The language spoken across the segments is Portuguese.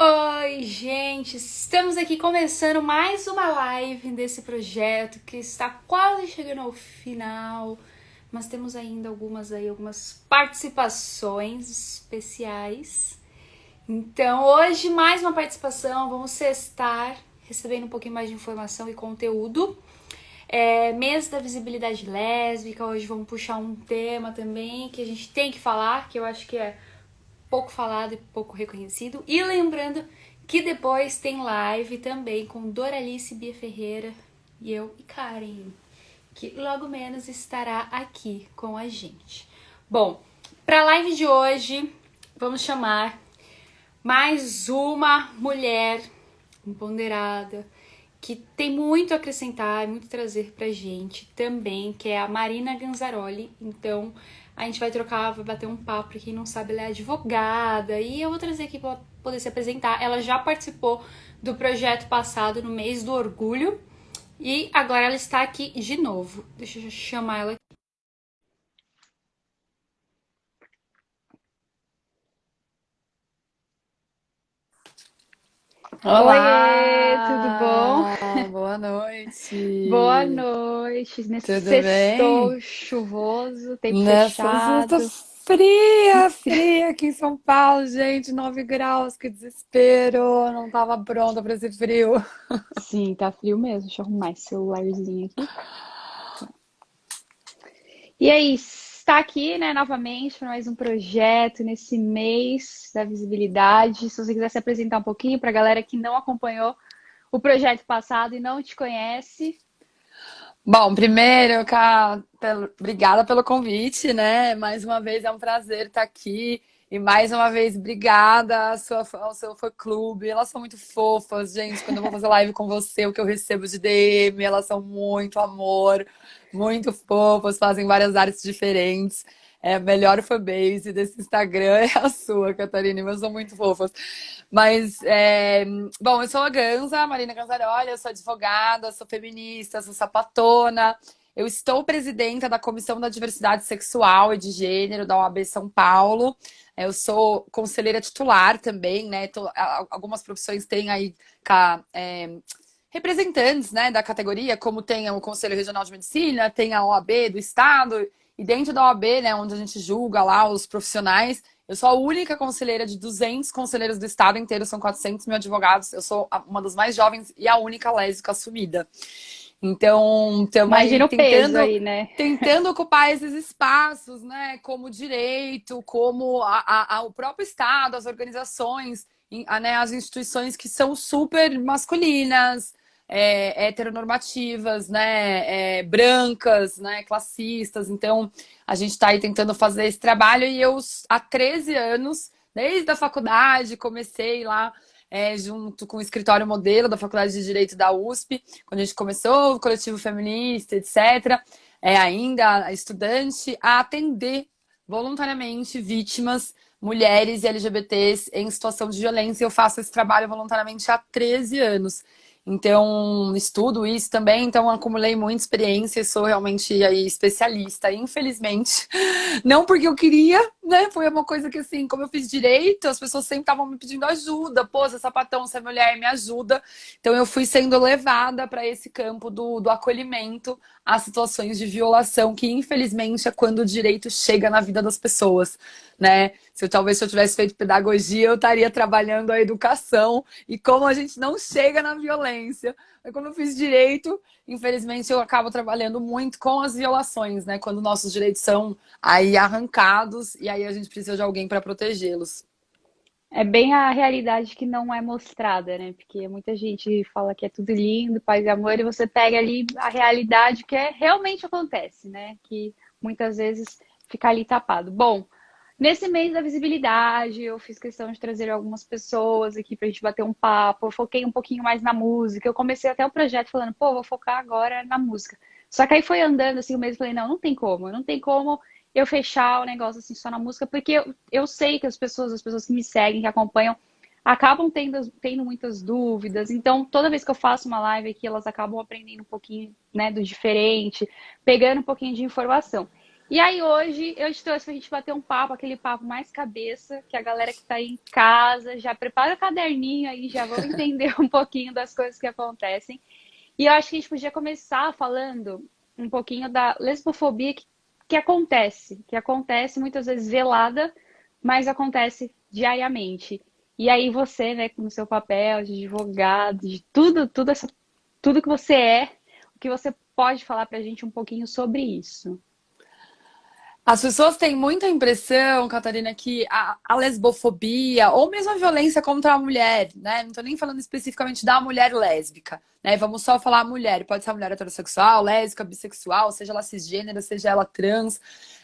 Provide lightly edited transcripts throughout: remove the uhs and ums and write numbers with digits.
Oi, gente! Estamos aqui começando mais uma live desse projeto que está quase chegando ao final, mas temos ainda algumas participações especiais. Então, hoje mais uma participação, vamos estar recebendo um pouquinho mais de informação e conteúdo. Mês da visibilidade lésbica, hoje vamos puxar um tema também que a gente tem que falar, que eu acho que é pouco falado e pouco reconhecido. E lembrando que depois tem live também com Doralice Bia Ferreira e eu e Karen, que logo menos estará aqui com a gente. Bom, para a live de hoje, vamos chamar mais uma mulher empoderada que tem muito a acrescentar, muito a trazer pra gente também, que é a Marina Ganzaroli. Então, a gente vai trocar, vai bater um papo. Pra quem não sabe, ela é advogada e eu vou trazer aqui pra poder se apresentar. Ela já participou do projeto passado no mês do orgulho e agora ela está aqui de novo. Deixa eu chamar ela. Oiê, tudo bom? Olá, boa Boa noite. noite. Nesse Tudo bem? sextou chuvoso, tempo Nessa sexta fechado. fria, fria aqui em São Paulo, gente, 9 graus, que desespero. Não tava pronta para esse frio. Sim, tá frio mesmo. Deixa eu arrumar esse celularzinho aqui. E aí, está aqui, né, novamente para mais um projeto nesse mês da visibilidade. Se você quiser se apresentar um pouquinho para a galera que não acompanhou o projeto passado e não te conhece. Bom, primeiro, Cá, obrigada pelo convite, né? Mais uma vez é um prazer estar aqui. E mais uma vez, obrigada ao seu fã-clube. Elas são muito fofas, gente. Quando eu vou fazer live com você, o que eu recebo de DM, elas são muito amor, muito fofas, fazem várias artes diferentes. É, a melhor fanbase desse Instagram é a sua, Catarina, mas são muito fofas. Mas, bom, eu sou a Ganza, Marina Ganzaroli, eu sou advogada, sou feminista, sou sapatona. Eu estou presidenta da Comissão da Diversidade Sexual e de Gênero da OAB São Paulo. Eu sou conselheira titular também, né? Algumas profissões têm aí representantes, né, da categoria, como tem o Conselho Regional de Medicina, tem a OAB do Estado, e dentro da OAB, né, onde a gente julga lá os profissionais, eu sou a única conselheira de 200 conselheiros do estado inteiro, são 400 mil advogados. Eu sou uma das mais jovens e a única lésbica assumida. Então, estamos aí Imagina o peso aí, né? tentando ocupar esses espaços, né? Como direito, como o próprio Estado, as organizações, né, as instituições que são super masculinas, heteronormativas, né? Brancas, né? Classistas. Então, a gente está aí tentando fazer esse trabalho e eu, há 13 anos, desde a faculdade, comecei lá junto com o escritório modelo da Faculdade de Direito da USP, quando a gente começou o coletivo feminista, etc., ainda estudante, a atender voluntariamente vítimas, mulheres e LGBTs em situação de violência. Eu faço esse trabalho voluntariamente há 13 anos. Então, estudo isso também, então acumulei muita experiência e sou realmente aí especialista, infelizmente. Não porque eu queria, né? Foi uma coisa que, assim, como eu fiz direito, as pessoas sempre estavam me pedindo ajuda. Pô, você é sapatão, você é mulher, me ajuda. Então, eu fui sendo levada para esse campo do acolhimento às situações de violação, que, infelizmente, é quando o direito chega na vida das pessoas, né? Se eu tivesse feito pedagogia, eu estaria trabalhando a educação e como a gente não chega na violência. Mas como eu fiz direito, infelizmente, eu acabo trabalhando muito com as violações, né? Quando nossos direitos são aí arrancados e aí a gente precisa de alguém para protegê-los. É bem a realidade que não é mostrada, né? Porque muita gente fala que é tudo lindo, paz e amor, e você pega ali a realidade que realmente acontece, né? Que muitas vezes fica ali tapado. Bom, nesse mês da visibilidade, eu fiz questão de trazer algumas pessoas aqui pra gente bater um papo. Eu foquei um pouquinho mais na música. Eu comecei até o projeto falando, pô, vou focar agora na música. Só que aí foi andando assim o mês, eu falei, não, não tem como eu fechar o negócio assim só na música, porque eu sei que as pessoas que me seguem, que acompanham, acabam tendo muitas dúvidas. Então, toda vez que eu faço uma live aqui, elas acabam aprendendo um pouquinho, né, do diferente, pegando um pouquinho de informação. E aí hoje eu te trouxe pra gente bater um papo, aquele papo mais cabeça, que a galera que tá aí em casa já prepara o caderninho aí, já vão entender um pouquinho das coisas que acontecem. E eu acho que a gente podia começar falando um pouquinho da lesbofobia que acontece muitas vezes velada, mas acontece diariamente. E aí você, né, no seu papel de advogado, de tudo que você é, o que você pode falar pra gente um pouquinho sobre isso? As pessoas têm muita impressão, Catarina, que a lesbofobia, ou mesmo a violência contra a mulher, né? Não estou nem falando especificamente da mulher lésbica, né? Vamos só falar mulher. Pode ser a mulher heterossexual, lésbica, bissexual, seja ela cisgênera, seja ela trans,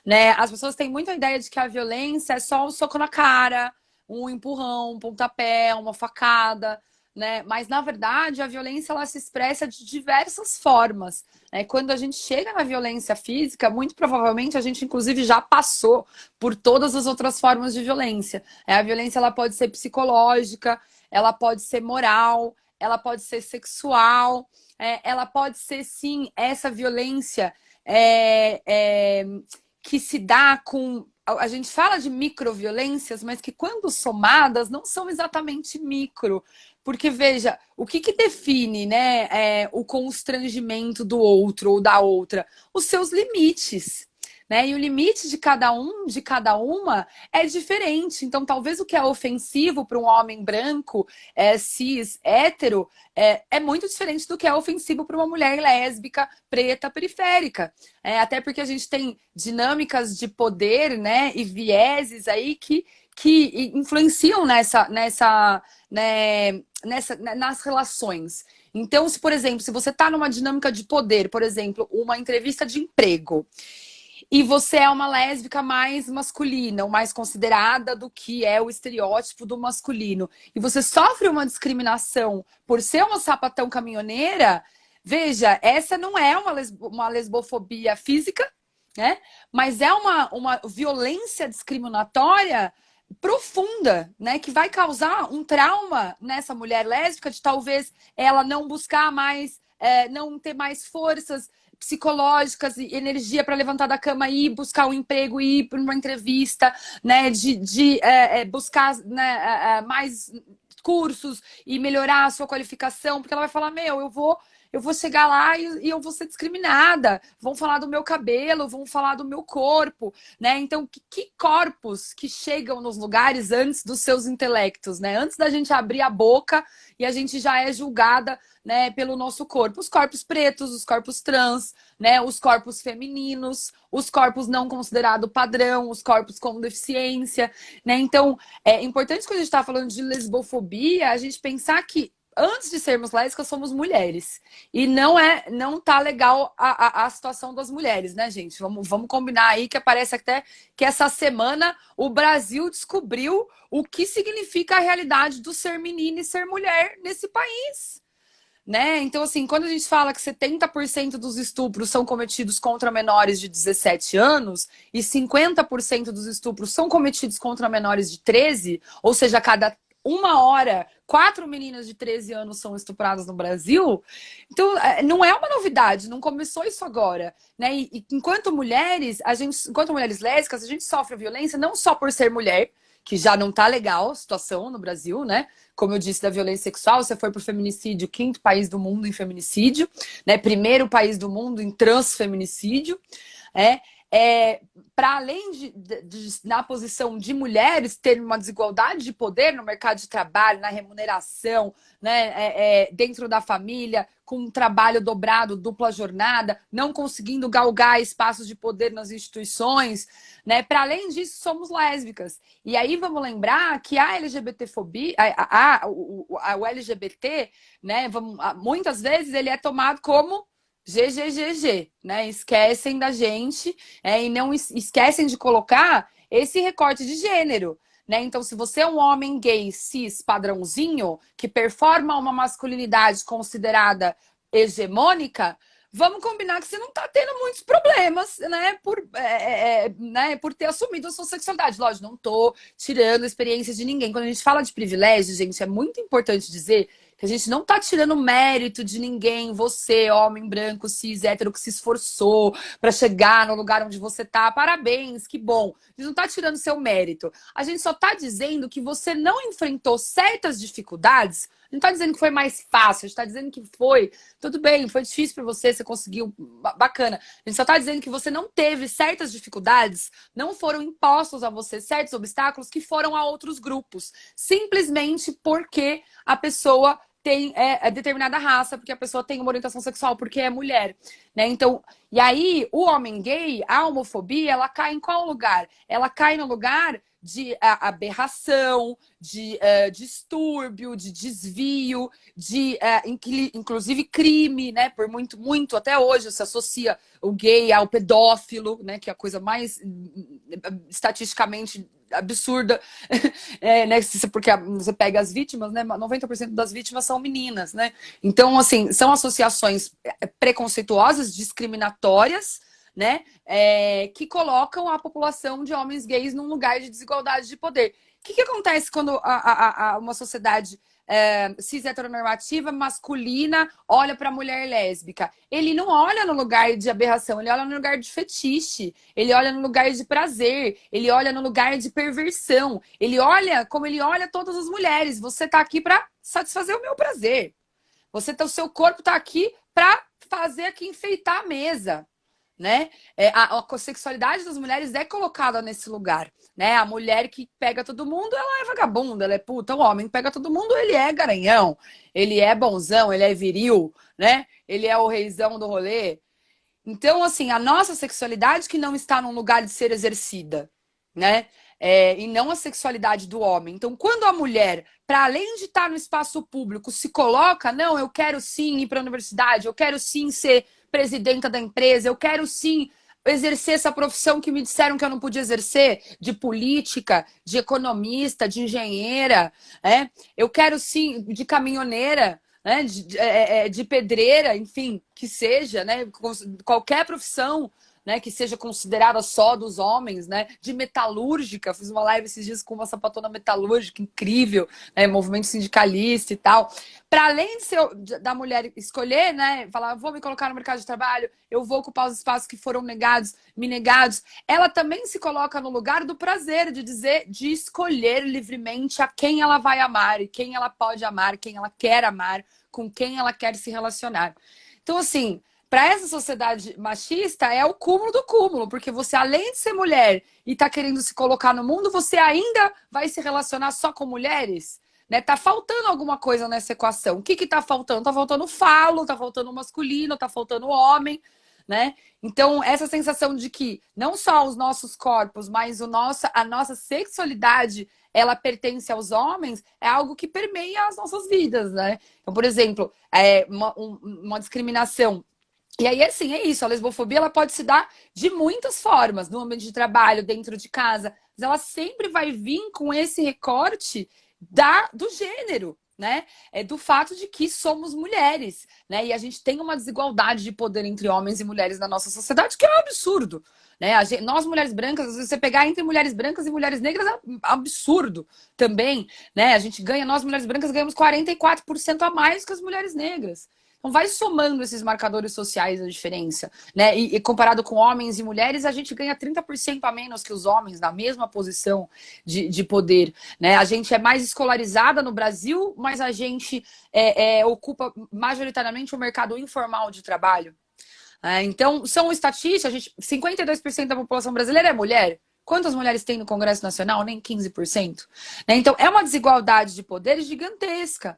né? As pessoas têm muita ideia de que a violência é só um soco na cara, um empurrão, um pontapé, uma facada, né? Mas, na verdade, a violência ela se expressa de diversas formas. Né? Quando a gente chega na violência física, muito provavelmente a gente, inclusive, já passou por todas as outras formas de violência. A violência ela pode ser psicológica, ela pode ser moral, ela pode ser sexual, ela pode ser, sim, essa violência que se dá com. A gente fala de microviolências, mas que quando somadas não são exatamente micro. Porque, veja, o que define, né, o constrangimento do outro ou da outra? Os seus limites. Né? E o limite de cada um, de cada uma, é diferente. Então, talvez o que é ofensivo para um homem branco, cis, hétero, é muito diferente do que é ofensivo para uma mulher lésbica, preta, periférica. Até porque a gente tem dinâmicas de poder, né, e vieses aí que influenciam nas relações. Então, se, por exemplo, se você está numa dinâmica de poder, por exemplo, uma entrevista de emprego, e você é uma lésbica mais masculina, ou mais considerada do que é o estereótipo do masculino, e você sofre uma discriminação por ser uma sapatão caminhoneira, veja, essa não é uma lesbofobia física, né? Mas é uma violência discriminatória profunda, né? Que vai causar um trauma nessa mulher lésbica de talvez ela não buscar mais, não ter mais forças psicológicas e energia para levantar da cama e ir buscar um emprego e ir para uma entrevista, né? De buscar, né, mais cursos e melhorar a sua qualificação, porque ela vai falar, meu, eu vou chegar lá e eu vou ser discriminada. Vão falar do meu cabelo, vão falar do meu corpo, né? Então, que corpos que chegam nos lugares antes dos seus intelectos, né? Antes da gente abrir a boca e a gente já é julgada, né, pelo nosso corpo. Os corpos pretos, os corpos trans, né? Os corpos femininos, os corpos não considerados padrão, os corpos com deficiência, né? Então, é importante quando a gente está falando de lesbofobia, a gente pensar que antes de sermos lésbicas, somos mulheres. E não tá legal a situação das mulheres, né, gente? Vamos combinar aí que parece até que essa semana o Brasil descobriu o que significa a realidade do ser menina e ser mulher nesse país. Né? Então, assim, quando a gente fala que 70% dos estupros são cometidos contra menores de 17 anos e 50% dos estupros são cometidos contra menores de 13, ou seja, a cada uma hora, 4 meninas de 13 anos são estupradas no Brasil. Então, não é uma novidade, não começou isso agora. Né? E enquanto mulheres, enquanto mulheres lésbicas, a gente sofre violência não só por ser mulher, que já não tá legal a situação no Brasil, né? Como eu disse, da violência sexual, você foi pro feminicídio, quinto país do mundo em feminicídio, né? Primeiro país do mundo em transfeminicídio, para além na posição de mulheres, ter uma desigualdade de poder no mercado de trabalho, na remuneração, né, dentro da família, com um trabalho dobrado, dupla jornada, não conseguindo galgar espaços de poder nas instituições, né? Para além disso, somos lésbicas. E aí vamos lembrar que a LGBTfobia, o LGBT, né, muitas vezes ele é tomado como GGGG, né? Esquecem da gente, e não esquecem de colocar esse recorte de gênero, né? Então, se você é um homem gay, cis, padrãozinho, que performa uma masculinidade considerada hegemônica, vamos combinar que você não tá tendo muitos problemas, né? Por ter assumido a sua sexualidade. Lógico, não tô tirando experiências de ninguém. Quando a gente fala de privilégio, gente, é muito importante dizer Que a gente não tá tirando mérito de ninguém, você, homem branco, cis, hétero, que se esforçou para chegar no lugar onde você tá. Parabéns, que bom. A gente não tá tirando seu mérito. A gente só tá dizendo que você não enfrentou certas dificuldades. Não tá dizendo que foi mais fácil, a gente tá dizendo que foi. Tudo bem, foi difícil para você, você conseguiu, bacana. A gente só tá dizendo que você não teve certas dificuldades, não foram impostos a você certos obstáculos que foram a outros grupos. Simplesmente porque a pessoa tem determinada raça, porque a pessoa tem uma orientação sexual, porque é mulher, né? Então, e aí o homem gay, a homofobia, ela cai em qual lugar? Ela cai no lugar de aberração, de distúrbio, de desvio, de inclusive crime, né? Por muito até hoje se associa o gay ao pedófilo, né? Que é a coisa mais estatisticamente absurda, né? Porque você pega as vítimas, né? 90% das vítimas são meninas, né? Então, assim, são associações preconceituosas, discriminatórias, né? Que colocam a população de homens gays num lugar de desigualdade de poder. O que acontece quando uma sociedade cis heteronormativa, masculina, olha para a mulher lésbica? Ele não olha no lugar de aberração, ele olha no lugar de fetiche, ele olha no lugar de prazer, ele olha no lugar de perversão, ele olha como ele olha todas as mulheres. Você tá aqui para satisfazer o meu prazer. O seu corpo tá aqui para fazer aqui enfeitar a mesa. Né? A sexualidade das mulheres é colocada nesse lugar, né? A mulher que pega todo mundo, ela é vagabunda, ela é puta. O homem que pega todo mundo, ele é garanhão, ele é bonzão, ele é viril, né? Ele é o reizão do rolê. Então, assim, a nossa sexualidade que não está num lugar de ser exercida, né? E não a sexualidade do homem. Então, quando a mulher, para além de estar no espaço público, se coloca, não, eu quero sim ir para a universidade, eu quero sim ser presidenta da empresa, eu quero sim exercer essa profissão que me disseram que eu não podia exercer, de política, de economista, de engenheira, né? Eu quero sim de caminhoneira, né? De pedreira, enfim, que seja, né? Qualquer profissão, né, que seja considerada só dos homens, né, de metalúrgica. Fiz uma live esses dias com uma sapatona metalúrgica incrível, né, movimento sindicalista e tal. Para além da mulher escolher, né, falar, vou me colocar no mercado de trabalho, eu vou ocupar os espaços que foram me negados, ela também se coloca no lugar do prazer, de escolher livremente a quem ela vai amar, e quem ela pode amar, quem ela quer amar, com quem ela quer se relacionar. Então, assim, para essa sociedade machista é o cúmulo do cúmulo, porque você, além de ser mulher e tá querendo se colocar no mundo, você ainda vai se relacionar só com mulheres, né? Tá faltando alguma coisa nessa equação. O que tá faltando? Tá faltando falo, tá faltando masculino, tá faltando homem, né? Então, essa sensação de que não só os nossos corpos, mas a nossa sexualidade, ela pertence aos homens, é algo que permeia as nossas vidas, né? Então, por exemplo, uma discriminação. E aí, assim, é isso. A lesbofobia, ela pode se dar de muitas formas, no ambiente de trabalho, dentro de casa, mas ela sempre vai vir com esse recorte do gênero, né? Do fato de que somos mulheres, né? E a gente tem uma desigualdade de poder entre homens e mulheres na nossa sociedade, que é um absurdo, né? Nós, mulheres brancas, às vezes você pegar entre mulheres brancas e mulheres negras, é um absurdo também, né? Nós, mulheres brancas, ganhamos 44% a mais que as mulheres negras. Então vai somando esses marcadores sociais a diferença, né? E comparado com homens e mulheres, a gente ganha 30% a menos que os homens na mesma posição de poder, né? A gente é mais escolarizada no Brasil, mas a gente ocupa majoritariamente o mercado informal de trabalho. Então, são estatísticas, 52% da população brasileira é mulher. Quantas mulheres tem no Congresso Nacional? Nem 15%. Né? Então, é uma desigualdade de poder gigantesca.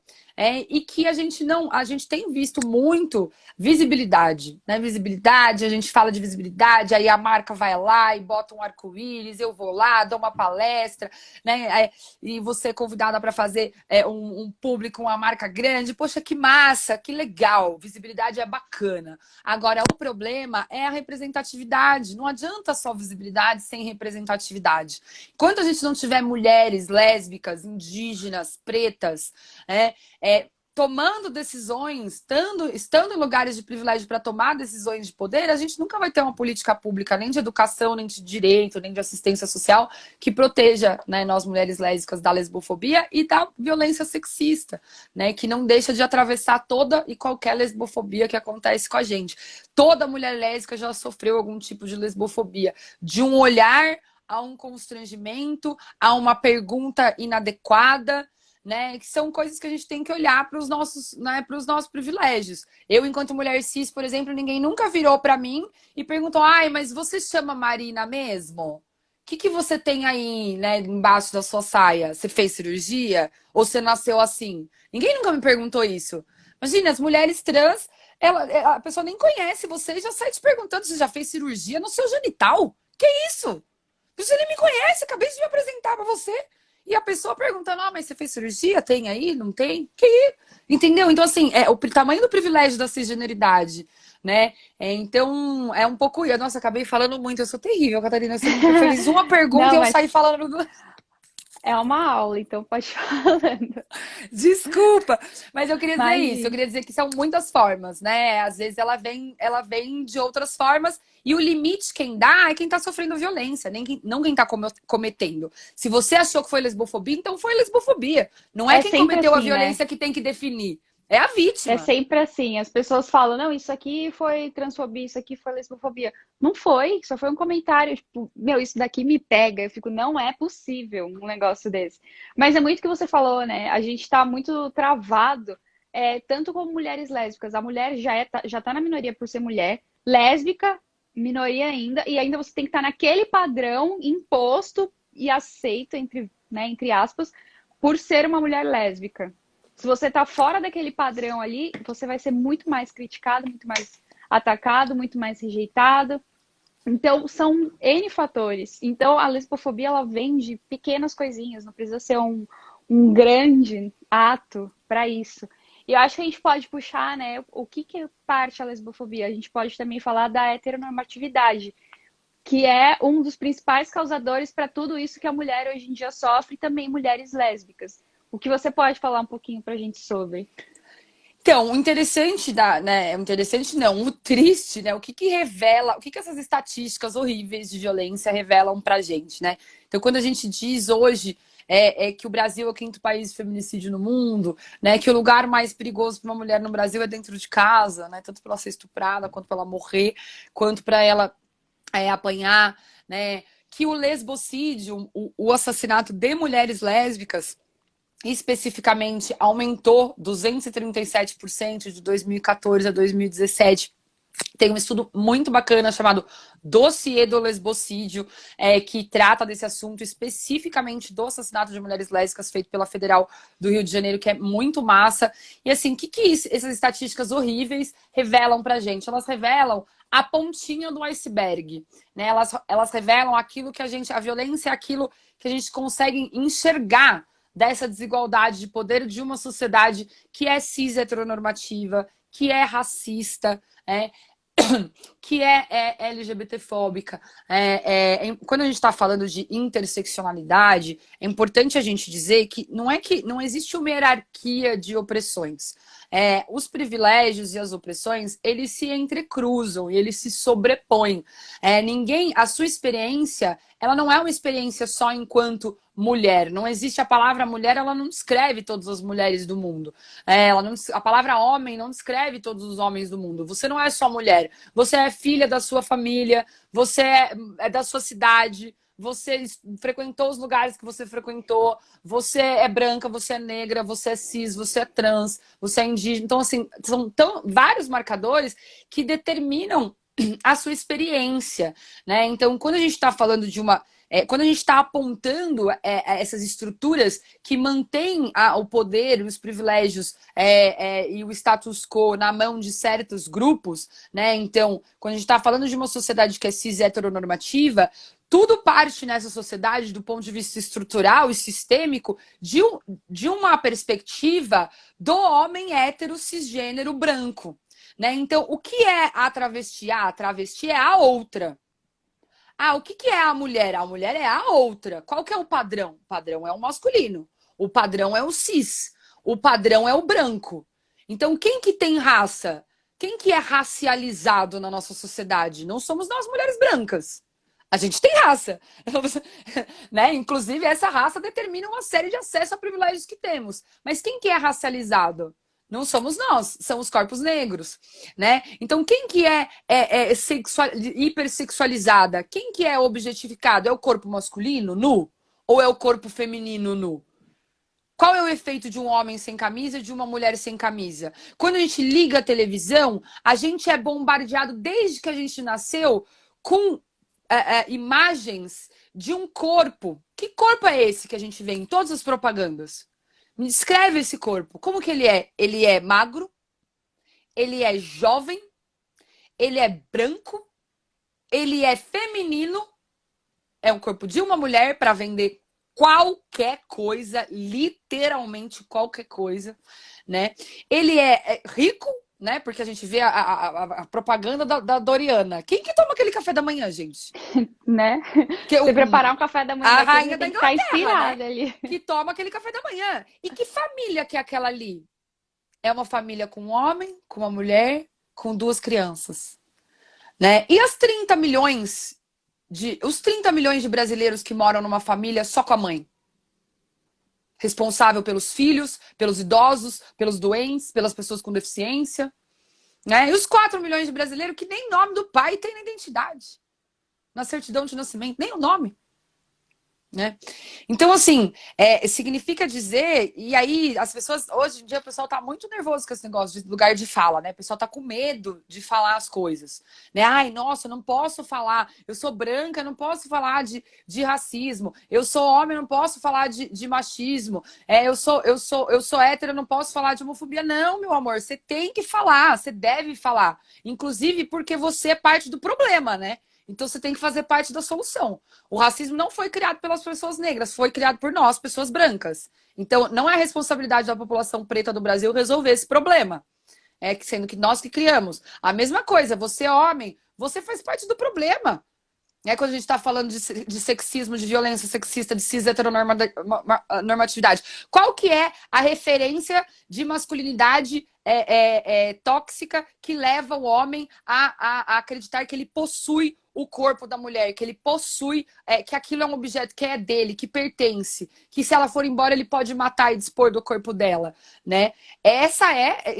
E que a gente tem visto muito visibilidade, né? Visibilidade, a gente fala de visibilidade, aí a marca vai lá e bota um arco-íris, eu vou lá, dou uma palestra, né? E você é convidada para fazer um público, uma marca grande. Poxa, que massa, que legal, visibilidade é bacana. Agora, o problema é a representatividade. Não adianta só visibilidade sem representatividade. Enquanto a gente não tiver mulheres lésbicas, indígenas, pretas, tomando decisões, estando em lugares de privilégio para tomar decisões de poder, a gente nunca vai ter uma política pública, nem de educação, nem de direito, nem de assistência social, que proteja, né, nós mulheres lésbicas da lesbofobia e da violência sexista, né, que não deixa de atravessar toda e qualquer lesbofobia que acontece com a gente. Toda mulher lésbica já sofreu algum tipo de lesbofobia, de um olhar a um constrangimento, a uma pergunta inadequada, né? Que são coisas que a gente tem que olhar para os nossos, né, para os nossos privilégios. Eu, enquanto mulher cis, por exemplo, ninguém nunca virou para mim e perguntou: ai, mas você chama Marina mesmo? O que você tem aí, né, embaixo da sua saia? Você fez cirurgia? Ou você nasceu assim? Ninguém nunca me perguntou isso. Imagina, as mulheres trans, a pessoa nem conhece você e já sai te perguntando se já fez cirurgia no seu genital. Que isso? Você nem me conhece, acabei de me apresentar para você. E a pessoa perguntando: ah, mas você fez cirurgia? Tem aí? Não tem? Entendeu? Então, assim, é o tamanho do privilégio da cisgeneridade, né? Então, é um pouco... Nossa, acabei falando muito. Eu sou terrível, Catarina. Você me fez uma pergunta Não, e eu mas saí falando... é uma aula, então pode falando. Desculpa, mas eu queria dizer isso. Eu Imagina. queria dizer que são muitas formas, né? Às vezes ela vem de outras formas e o limite quem dá é quem tá sofrendo violência, não quem tá cometendo. Se você achou que foi lesbofobia, então foi lesbofobia. Não é É quem sempre cometeu a assim, né? violência que tem que definir. É a É vítima. sempre assim. As pessoas falam, não, isso aqui foi transfobia, isso aqui foi lesbofobia. Não foi, só foi um comentário. Tipo, meu, isso daqui me pega. Eu fico, não é possível um negócio desse. Mas é muito o que você falou, né? A gente tá muito travado, tanto como mulheres lésbicas. A mulher já tá na minoria por ser mulher, lésbica, minoria ainda, e ainda você tem que estar naquele padrão imposto e aceito, entre aspas, por ser uma mulher lésbica. Se você está fora daquele padrão ali, você vai ser muito mais criticado, muito mais atacado, muito mais rejeitado. Então, são N fatores. Então, a lesbofobia, ela vem de pequenas coisinhas, não precisa ser um grande ato para isso. E eu acho que a gente pode puxar, né, o que parte a lesbofobia? A gente pode também falar da heteronormatividade, que é um dos principais causadores para tudo isso que a mulher hoje em dia sofre, e também mulheres lésbicas. O que você pode falar um pouquinho para a gente sobre? Então, o interessante né, o interessante não, o triste, né, o que revela, o que essas estatísticas horríveis de violência revelam pra gente, né? Então, quando a gente diz hoje que o Brasil é o quinto país de feminicídio no mundo, né, que o lugar mais perigoso para uma mulher no Brasil é dentro de casa, né, tanto para ela ser estuprada, quanto para ela morrer, quanto para ela apanhar, né, que o lesbocídio, o assassinato de mulheres lésbicas especificamente aumentou 237% de 2014 a 2017. Tem um estudo muito bacana chamado Dossiê do Lesbocídio, que trata desse assunto especificamente do assassinato de mulheres lésbicas feito pela Federal do Rio de Janeiro, que é muito massa. E assim, o que essas estatísticas horríveis revelam pra gente? Elas revelam a pontinha do iceberg, né? Elas revelam aquilo que a violência é aquilo que a gente consegue enxergar dessa desigualdade de poder de uma sociedade que é cis heteronormativa, que é racista, que é LGBTfóbica. Quando a gente está falando de interseccionalidade, é importante a gente dizer que não existe uma hierarquia de opressões. Os privilégios e as opressões, eles se entrecruzam e eles se sobrepõem. A sua experiência, ela não é uma experiência só enquanto mulher. Não existe a palavra mulher, ela não descreve todas as mulheres do mundo. A palavra homem não descreve todos os homens do mundo. Você não é só mulher. Você é filha da sua família, você é da sua cidade, você frequentou os lugares que você frequentou, você é branca, você é negra, você é cis, você é trans, você é indígena. Então, assim, são vários marcadores que determinam a sua experiência, né? Então, quando a gente está falando de quando a gente está apontando essas estruturas que mantêm o poder, os privilégios e o status quo na mão de certos grupos, né? Então, quando a gente está falando de uma sociedade que é cis heteronormativa, tudo parte nessa sociedade, do ponto de vista estrutural e sistêmico, de uma perspectiva do homem hétero cisgênero branco, né? Então, o que é a travesti? A travesti é a outra. O que é a mulher? A mulher é a outra. Qual que é o padrão? O padrão é o masculino. O padrão é o cis. O padrão é o branco. Então, quem que tem raça? Quem que é racializado na nossa sociedade? Não somos nós, mulheres brancas. A gente tem raça, né? Inclusive, essa raça determina uma série de acessos a privilégios que temos. Mas quem que é racializado? Não somos nós, são os corpos negros, né? Então, quem que é hipersexualizada? Quem que é objetificado? É o corpo masculino, nu? Ou é o corpo feminino, nu? Qual é o efeito de um homem sem camisa e de uma mulher sem camisa? Quando a gente liga a televisão, a gente é bombardeado desde que a gente nasceu com imagens de um corpo. Que corpo é esse que a gente vê em todas as propagandas? Me descreve esse corpo. Como que ele é? Ele é magro, ele é jovem, ele é branco, ele é feminino, é um corpo de uma mulher para vender qualquer coisa, literalmente qualquer coisa, né? Ele é rico, né? Porque a gente vê a propaganda da Doriana. Quem que toma aquele café da manhã, gente? Né? Que Você preparar um café da manhã a daquele, rainha você da tem que estar Inglaterra, inspirada né? ali. Que toma aquele café da manhã. E que família que é aquela ali? É uma família com um homem, com uma mulher, com 2 crianças, né? E os 30 milhões de brasileiros que moram numa família só com a mãe? Responsável pelos filhos, pelos idosos, pelos doentes, pelas pessoas com deficiência, né? E os 4 milhões de brasileiros que nem nome do pai tem na identidade, na certidão de nascimento, nem o nome, né? Então, assim, significa dizer, e aí as pessoas, hoje em dia o pessoal tá muito nervoso com esse negócio de lugar de fala, né? O pessoal tá com medo de falar as coisas, né? Ai, nossa, eu não posso falar, eu sou branca, eu não posso falar de racismo, eu sou homem, eu não posso falar de machismo, eu sou hétero, eu não posso falar de homofobia. Não, meu amor, você tem que falar, você deve falar, inclusive porque você é parte do problema, né? Então você tem que fazer parte da solução. O racismo não foi criado pelas pessoas negras, foi criado por nós, pessoas brancas. Então não é responsabilidade da população preta do Brasil resolver esse problema. Sendo que nós que criamos. A mesma coisa, você é homem, você faz parte do problema. Quando a gente está falando de sexismo, de violência sexista, de cis heteronormatividade. Qual que é a referência de masculinidade tóxica que leva o homem a acreditar que ele possui o corpo da mulher, que ele possui, que aquilo é um objeto que é dele, que pertence, que se ela for embora ele pode matar e dispor do corpo dela, né?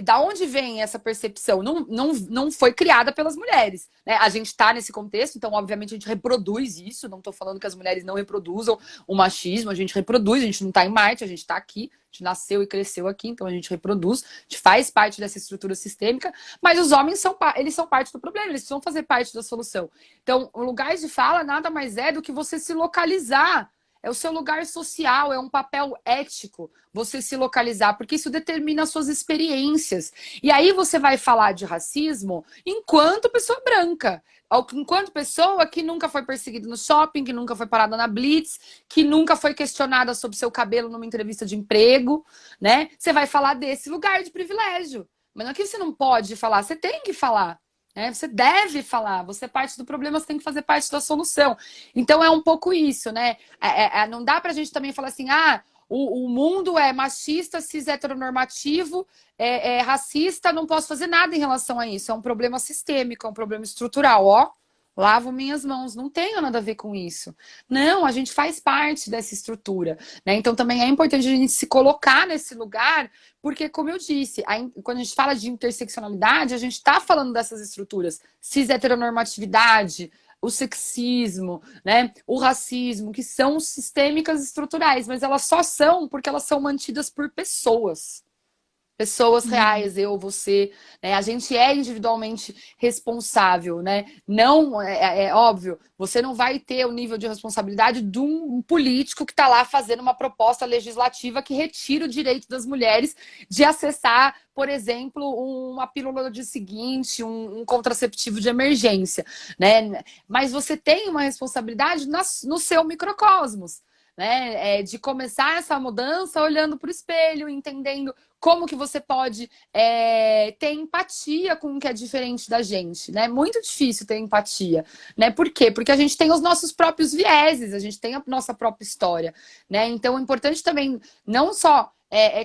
Da onde vem essa percepção? Não foi criada pelas mulheres, né? A gente está nesse contexto, então obviamente a gente reproduz isso, não estou falando que as mulheres não reproduzam o machismo, a gente reproduz, a gente não está em Marte, a gente está aqui, a gente nasceu e cresceu aqui, então a gente reproduz, a gente faz parte dessa estrutura sistêmica, mas os homens eles são parte do problema, eles precisam fazer parte da solução. Então, o lugar de fala nada mais é do que você se localizar. É o seu lugar social, é um papel ético você se localizar, porque isso determina as suas experiências. E aí você vai falar de racismo enquanto pessoa branca, enquanto pessoa que nunca foi perseguida no shopping, que nunca foi parada na blitz, que nunca foi questionada sobre seu cabelo numa entrevista de emprego, né? Você vai falar desse lugar de privilégio. Mas não é que você não pode falar, você tem que falar. Você deve falar, você é parte do problema, você tem que fazer parte da solução. Então é um pouco isso, né? Não dá pra gente também falar assim, o mundo é machista, cis heteronormativo, racista, não posso fazer nada em relação a isso. É um problema sistêmico, é um problema estrutural. Ó, lavo minhas mãos, não tenho nada a ver com isso. Não, a gente faz parte dessa estrutura, né? Então também é importante a gente se colocar nesse lugar, porque, como eu disse, quando a gente fala de interseccionalidade, a gente está falando dessas estruturas, cis heteronormatividade, o sexismo, né? O racismo, que são sistêmicas estruturais, mas elas só são porque elas são mantidas por pessoas. Pessoas reais, eu, você, né? A gente é individualmente responsável, né? Não, é óbvio, você não vai ter o nível de responsabilidade de um político que está lá fazendo uma proposta legislativa que retira o direito das mulheres de acessar, por exemplo, uma pílula do dia seguinte, um contraceptivo de emergência, né? Mas você tem uma responsabilidade no seu microcosmos, né? De começar essa mudança olhando para o espelho, entendendo como que você pode ter empatia com o que é diferente da gente, né? É muito difícil ter empatia, né? Por quê? Porque a gente tem os nossos próprios vieses, a gente tem a nossa própria história, né? Então é importante também não só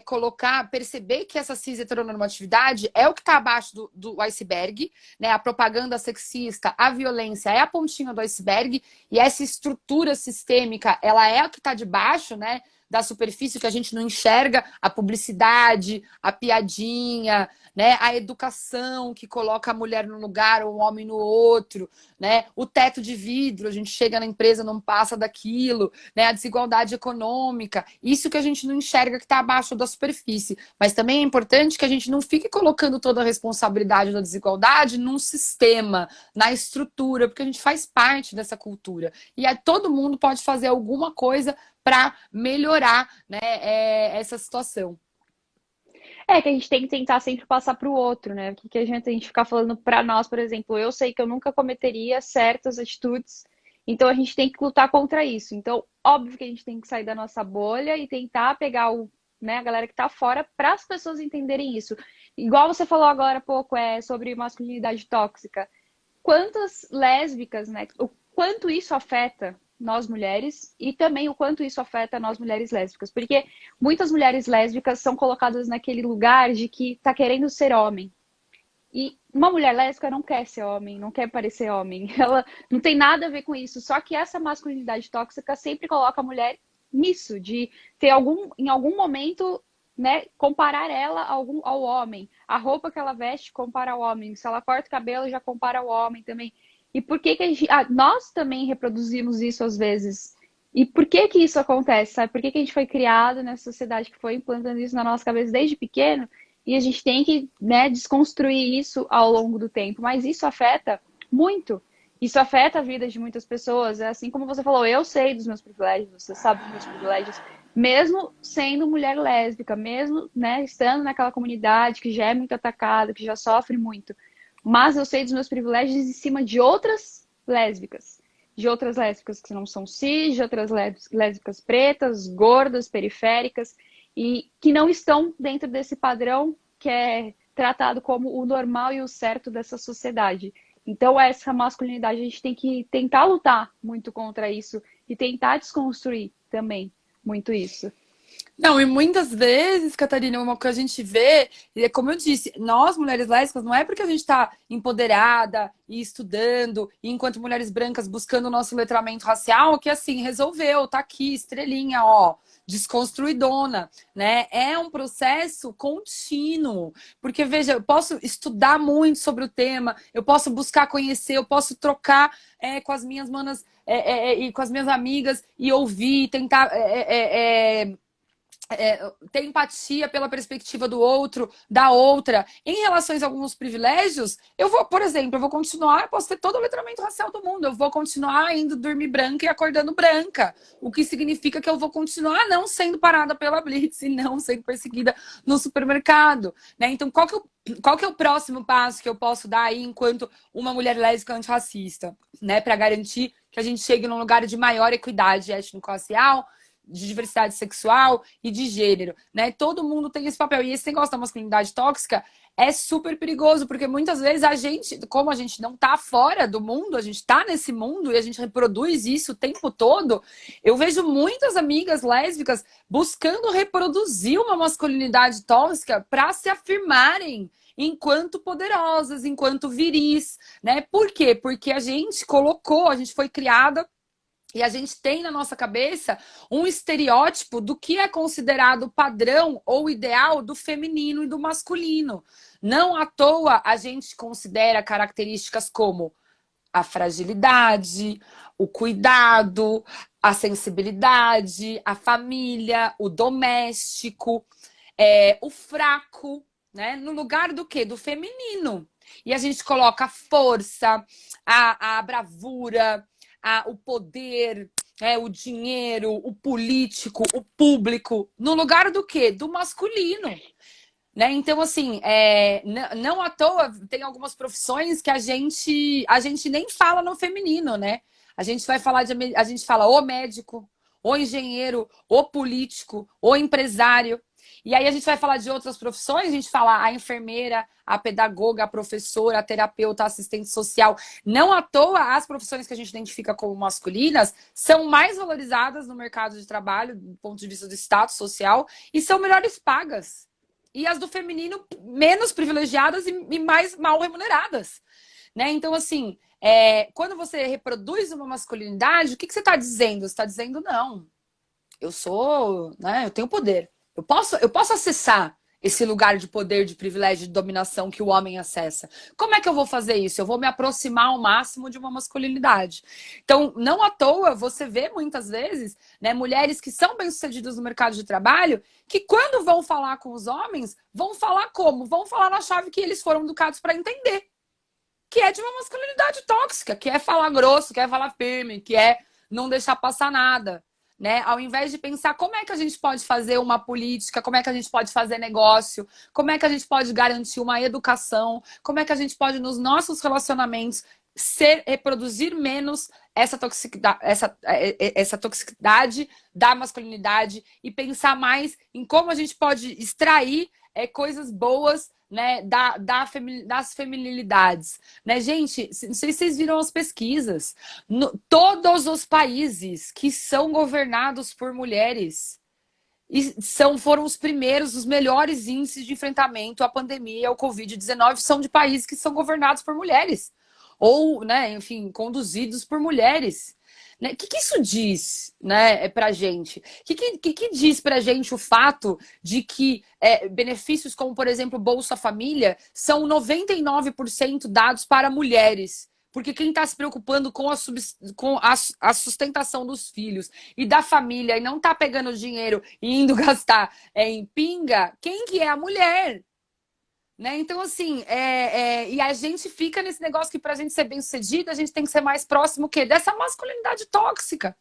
colocar, perceber que essa cis heteronormatividade é o que está abaixo do iceberg, né? A propaganda sexista, a violência é a pontinha do iceberg, e essa estrutura sistêmica, ela é a que está debaixo, né, da superfície, que a gente não enxerga, a publicidade, a piadinha, né, a educação que coloca a mulher num lugar ou o homem no outro, né, o teto de vidro, a gente chega na empresa, não passa daquilo, né, a desigualdade econômica, isso que a gente não enxerga que está abaixo da superfície. Mas também é importante que a gente não fique colocando toda a responsabilidade da desigualdade num sistema, na estrutura, porque a gente faz parte dessa cultura. E aí todo mundo pode fazer alguma coisa para melhorar, né, essa situação. É que a gente tem que tentar sempre passar para o outro, né? O que que adianta a gente ficar falando para nós, por exemplo, eu sei que eu nunca cometeria certas atitudes, então a gente tem que lutar contra isso. Então, óbvio que a gente tem que sair da nossa bolha e tentar pegar né, a galera que tá fora para as pessoas entenderem isso. Igual você falou agora há pouco, sobre masculinidade tóxica. Quantas lésbicas, né? O quanto isso afeta nós mulheres e também o quanto isso afeta nós mulheres lésbicas, porque muitas mulheres lésbicas são colocadas naquele lugar de que tá querendo ser homem. E uma mulher lésbica não quer ser homem, não quer parecer homem. Ela não tem nada a ver com isso. Só que essa masculinidade tóxica sempre coloca a mulher nisso, de ter em algum momento, né, comparar ela ao homem. A roupa que ela veste compara ao homem. Se ela corta o cabelo, já compara ao homem também. E por que que nós também reproduzimos isso às vezes? E por que que isso acontece, sabe? Por que que a gente foi criado nessa sociedade que foi implantando isso na nossa cabeça desde pequeno? E a gente tem que, né, desconstruir isso ao longo do tempo. Mas isso afeta muito. Isso afeta a vida de muitas pessoas. Assim como você falou, eu sei dos meus privilégios, você sabe dos meus privilégios. Mesmo sendo mulher lésbica, mesmo, né, estando naquela comunidade que já é muito atacada, que já sofre muito. Mas eu sei dos meus privilégios em cima de outras lésbicas. De outras lésbicas que não são cis, de outras lésbicas pretas, gordas, periféricas, e que não estão dentro desse padrão que é tratado como o normal e o certo dessa sociedade. Então, essa masculinidade, a gente tem que tentar lutar muito contra isso e tentar desconstruir também muito isso. Não, e muitas vezes, Catarina, o que a gente vê, e é como eu disse, nós, mulheres lésbicas, não é porque a gente está empoderada e estudando, e enquanto mulheres brancas buscando o nosso letramento racial, que assim, resolveu, tá aqui, estrelinha, ó, desconstruidona, né? É um processo contínuo, porque veja, eu posso estudar muito sobre o tema, eu posso buscar conhecer, eu posso trocar com as minhas manas e com as minhas amigas e ouvir, tentar ter empatia pela perspectiva do outro, da outra. Em relação a alguns privilégios, eu vou, por exemplo, eu vou continuar, eu posso ter todo o letramento racial do mundo, eu vou continuar indo dormir branca e acordando branca, o que significa que eu vou continuar não sendo parada pela Blitz e não sendo perseguida no supermercado, né? Então, qual que é o próximo passo que eu posso dar aí enquanto uma mulher lésbica antirracista, né? Para garantir que a gente chegue num lugar de maior equidade étnico-racial, de diversidade sexual e de gênero, né? Todo mundo tem esse papel. E esse negócio da masculinidade tóxica é super perigoso, porque muitas vezes a gente, como a gente não tá fora do mundo, a gente tá nesse mundo e a gente reproduz isso o tempo todo, eu vejo muitas amigas lésbicas buscando reproduzir uma masculinidade tóxica para se afirmarem enquanto poderosas, enquanto viris, né? Por quê? Porque a gente foi criada e a gente tem na nossa cabeça um estereótipo do que é considerado padrão ou ideal do feminino e do masculino. Não à toa a gente considera características como a fragilidade, o cuidado, a sensibilidade, a família, o doméstico, o fraco, né? No lugar do quê? Do feminino. E a gente coloca a força, a bravura, o poder, o dinheiro, o político, o público, no lugar do quê? Do masculino. Né? Então, assim, não à toa tem algumas profissões que a gente nem fala no feminino, né? A gente fala o médico, o engenheiro, o político, o empresário. E aí a gente vai falar de outras profissões, a gente fala a enfermeira, a pedagoga, a professora, a terapeuta, a assistente social. Não à toa, as profissões que a gente identifica como masculinas são mais valorizadas no mercado de trabalho, do ponto de vista do status social, e são melhores pagas. E as do feminino, menos privilegiadas e mais mal remuneradas. Né? Então, assim, quando você reproduz uma masculinidade, o que você está dizendo? Você está dizendo, não, eu sou, né, eu tenho poder. Eu posso acessar esse lugar de poder, de privilégio, de dominação que o homem acessa. Como é que eu vou fazer isso? Eu vou me aproximar ao máximo de uma masculinidade. Então, não à toa, você vê muitas vezes, né, mulheres que são bem-sucedidas no mercado de trabalho, que quando vão falar com os homens, vão falar como? Vão falar na chave que eles foram educados para entender. Que é de uma masculinidade tóxica, que é falar grosso, que é falar firme, que é não deixar passar nada. Né? Ao invés de pensar como é que a gente pode fazer uma política, como é que a gente pode fazer negócio, como é que a gente pode garantir uma educação, como é que a gente pode, nos nossos relacionamentos, reproduzir menos essa toxicidade da masculinidade e pensar mais em como a gente pode extrair coisas boas, né, das feminilidades. Né, gente, não sei se vocês viram as pesquisas. Todos os países que são governados por mulheres foram os primeiros, os melhores índices de enfrentamento à pandemia, ao Covid-19, são de países que são governados por mulheres. Ou, né, enfim, conduzidos por mulheres. Né? O que isso diz, né, pra gente? O que diz pra gente o fato de que benefícios como, por exemplo, Bolsa Família são 99% dados para mulheres? Porque quem está se preocupando com a sustentação dos filhos e da família e não está pegando dinheiro e indo gastar em pinga, quem que é a mulher? Né? Então, assim, e a gente fica nesse negócio que pra gente ser bem sucedido, a gente tem que ser mais próximo o quê? Dessa masculinidade tóxica.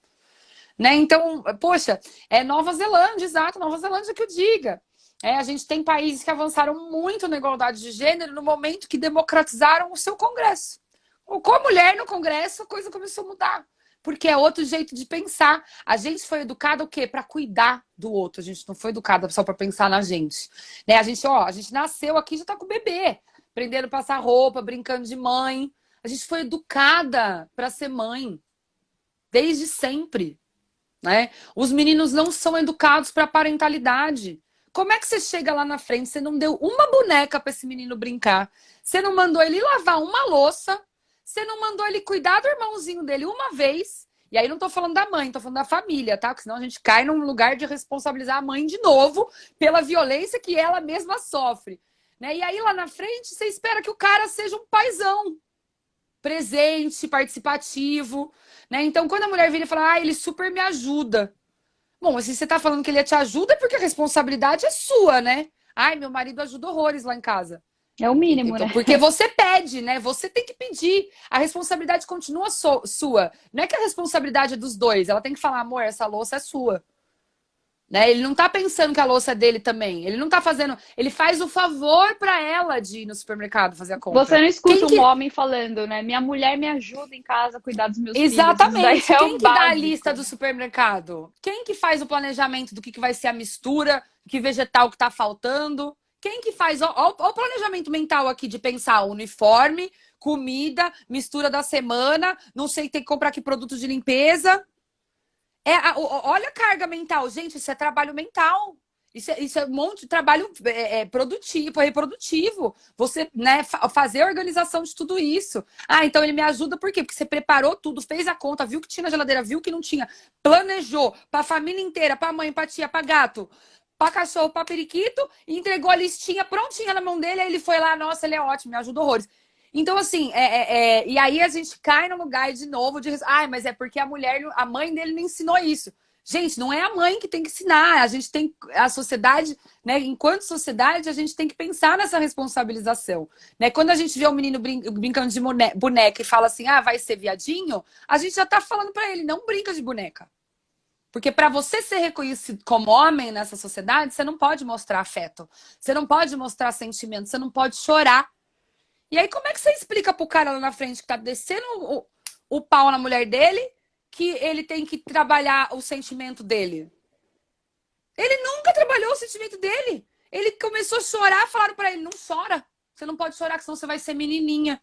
Né? Então, poxa, Nova Zelândia, exato, Nova Zelândia que eu diga. A gente tem países que avançaram muito na igualdade de gênero no momento que democratizaram o seu Congresso. Com a mulher no Congresso, a coisa começou a mudar. Porque é outro jeito de pensar. A gente foi educada o quê? Para cuidar do outro. A gente não foi educada só para pensar na gente. Né? A gente nasceu aqui, já tá com o bebê. Aprendendo a passar roupa, brincando de mãe. A gente foi educada para ser mãe. Desde sempre. Né? Os meninos não são educados para parentalidade. Como é que você chega lá na frente? Você não deu uma boneca para esse menino brincar. Você não mandou ele lavar uma louça. Você não mandou ele cuidar do irmãozinho dele uma vez. E aí não tô falando da mãe, tô falando da família, tá? Porque senão a gente cai num lugar de responsabilizar a mãe de novo pela violência que ela mesma sofre. Né? E aí lá na frente você espera que o cara seja um paizão. Presente, participativo. Né? Então quando a mulher vira e fala, ele super me ajuda. Bom, mas se você tá falando que ele te ajuda é porque a responsabilidade é sua, né? Ai, meu marido ajuda horrores lá em casa. É o mínimo, então, né? Porque você pede, né? Você tem que pedir. A responsabilidade continua sua. Não é que a responsabilidade é dos dois. Ela tem que falar, amor, essa louça é sua. Né? Ele não tá pensando que a louça é dele também. Ele não tá fazendo... Ele faz o favor pra ela de ir no supermercado fazer a compra. Você não escuta um homem falando, né? Minha mulher me ajuda em casa a cuidar dos meus Exatamente. filhos. Quem que dá a lista do supermercado? Quem que faz o planejamento do que vai ser a mistura, que vegetal que tá faltando? Quem que faz? Ó, o planejamento mental aqui de pensar uniforme, comida, mistura da semana, não sei, tem que comprar aqui produtos de limpeza. Olha a carga mental. Gente, isso é trabalho mental. Isso é um monte de trabalho produtivo, reprodutivo. Você, né, fazer a organização de tudo isso. Então ele me ajuda por quê? Porque você preparou tudo, fez a conta, viu que tinha na geladeira, viu que não tinha, planejou para a família inteira, para a mãe, para a tia, para gato, para cachorro, para periquito, e entregou a listinha prontinha na mão dele, aí ele foi lá, nossa, ele é ótimo, me ajuda horrores. Então, assim, e aí a gente cai no lugar de novo de mas é porque a mãe dele não ensinou isso. Gente, não é a mãe que tem que ensinar, a sociedade, né? Enquanto sociedade, a gente tem que pensar nessa responsabilização. Né? Quando a gente vê um menino brincando de boneca e fala assim, vai ser viadinho, a gente já tá falando pra ele, não brinca de boneca. Porque para você ser reconhecido como homem nessa sociedade, você não pode mostrar afeto, você não pode mostrar sentimento, você não pode chorar. E aí como é que você explica pro cara lá na frente que tá descendo o pau na mulher dele, que ele tem que trabalhar o sentimento dele? Ele nunca trabalhou o sentimento dele. Ele começou a chorar, falaram pra ele, não chora. Você não pode chorar, que senão você vai ser menininha.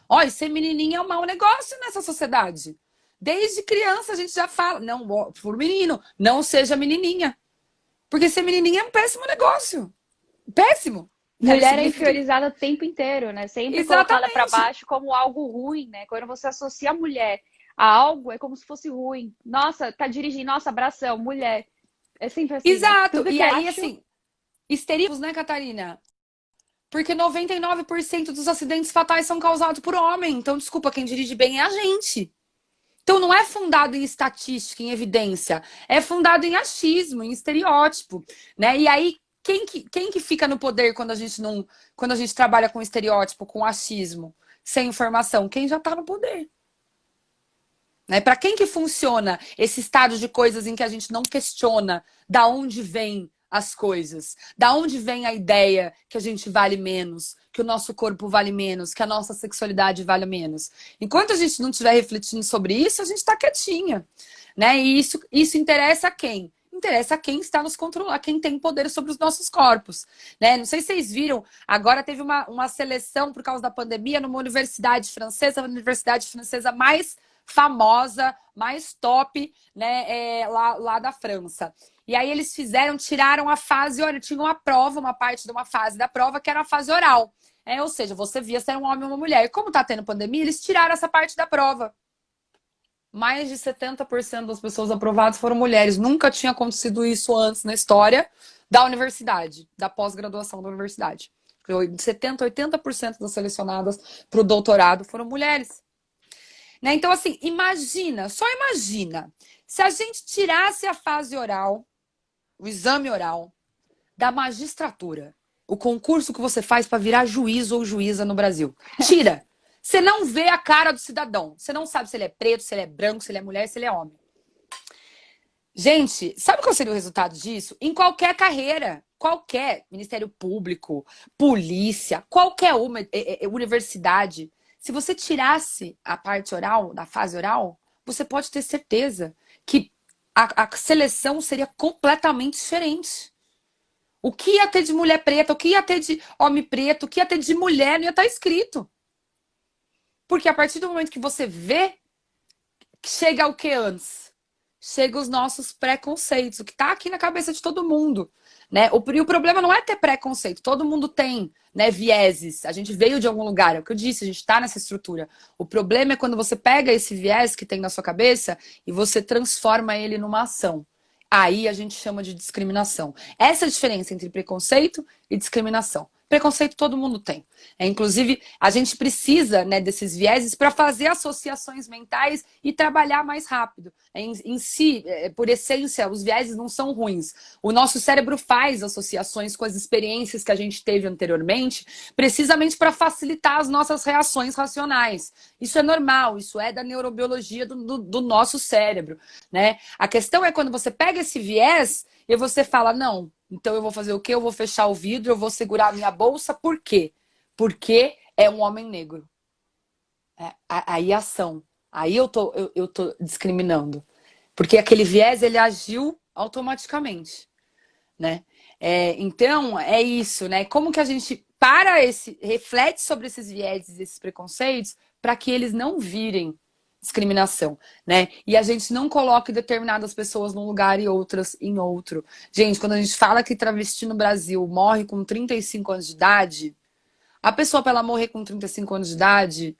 Olha, ser menininha é um mau negócio nessa sociedade. Desde criança a gente já fala, não, por menino, não seja menininha. Porque ser menininha é um péssimo negócio. Péssimo. Né? Mulher é Significa... inferiorizada o tempo inteiro, né? Sempre colocada para Exatamente. baixo como algo ruim, né? Quando você associa a mulher a algo, é como se fosse ruim. Nossa, tá dirigindo, nossa, abração, mulher. É sempre assim, né? Exato. Tudo E que aí, acho. assim, histeríicos, né, Catarina? Porque 99% dos acidentes fatais são causados por homem. Então, desculpa, quem dirige bem é a gente. Então, não é fundado em estatística, em evidência. É fundado em achismo, em estereótipo, né? E aí, quem que fica no poder quando a gente não, quando a gente trabalha com estereótipo, com achismo, sem informação? Quem já está no poder. Né? Para quem que funciona esse estado de coisas em que a gente não questiona da onde vem as coisas, da onde vem a ideia que a gente vale menos, que o nosso corpo vale menos, que a nossa sexualidade vale menos. Enquanto a gente não estiver refletindo sobre isso, a gente está quietinha, né? E isso interessa a quem? Interessa a quem está nos controlando, a quem tem poder sobre os nossos corpos, né? Não sei se vocês viram, agora teve uma seleção por causa da pandemia numa universidade francesa, a universidade francesa mais famosa, mais top, né, lá da França. E aí eles tiraram a fase, olha, tinha uma prova, uma parte de uma fase da prova que era a fase oral. Ou seja, você via se era um homem ou uma mulher. E como tá tendo pandemia, eles tiraram essa parte da prova. Mais de 70% das pessoas aprovadas foram mulheres. Nunca tinha acontecido isso antes na história da universidade, da pós-graduação da universidade. 70%, 80% das selecionadas para o doutorado foram mulheres. Né? Então, assim, imagina, só imagina, se a gente tirasse a fase oral, o exame oral, da magistratura, o concurso que você faz para virar juiz ou juíza no Brasil. Tira! Você não vê a cara do cidadão. Você não sabe se ele é preto, se ele é branco, se ele é mulher, se ele é homem. Gente, sabe qual seria o resultado disso? Em qualquer carreira, qualquer Ministério Público, polícia, qualquer universidade, se você tirasse a parte oral, da fase oral, você pode ter certeza que a seleção seria completamente diferente. O que ia ter de mulher preta, o que ia ter de homem preto, o que ia ter de mulher, não ia estar escrito. Porque a partir do momento que você vê, chega o que antes? Chega os nossos preconceitos, o que está aqui na cabeça de todo mundo. Né? E o problema não é ter preconceito, todo mundo tem, né, vieses, a gente veio de algum lugar, é o que eu disse, a gente está nessa estrutura. O problema é quando você pega esse viés que tem na sua cabeça e você transforma ele numa ação. Aí a gente chama de discriminação. Essa é a diferença entre preconceito e discriminação. Preconceito todo mundo tem. Inclusive, a gente precisa, né, desses vieses para fazer associações mentais e trabalhar mais rápido. Em si, por essência, os vieses não são ruins. O nosso cérebro faz associações com as experiências que a gente teve anteriormente, precisamente para facilitar as nossas reações racionais. Isso é normal, isso é da neurobiologia do nosso cérebro. Né? A questão é quando você pega esse viés e você fala, não, então eu vou fazer o quê? Eu vou fechar o vidro, eu vou segurar a minha bolsa. Por quê? Porque é um homem negro. Aí é ação. Aí eu tô discriminando. Porque aquele viés, ele agiu automaticamente. Né? Então, é isso. Né? Como que a gente reflete sobre esses vieses, esses preconceitos, para que eles não virem discriminação, né? E a gente não coloque determinadas pessoas num lugar e outras em outro. Gente, quando a gente fala que travesti no Brasil morre com 35 anos de idade, a pessoa, para ela morrer com 35 anos de idade,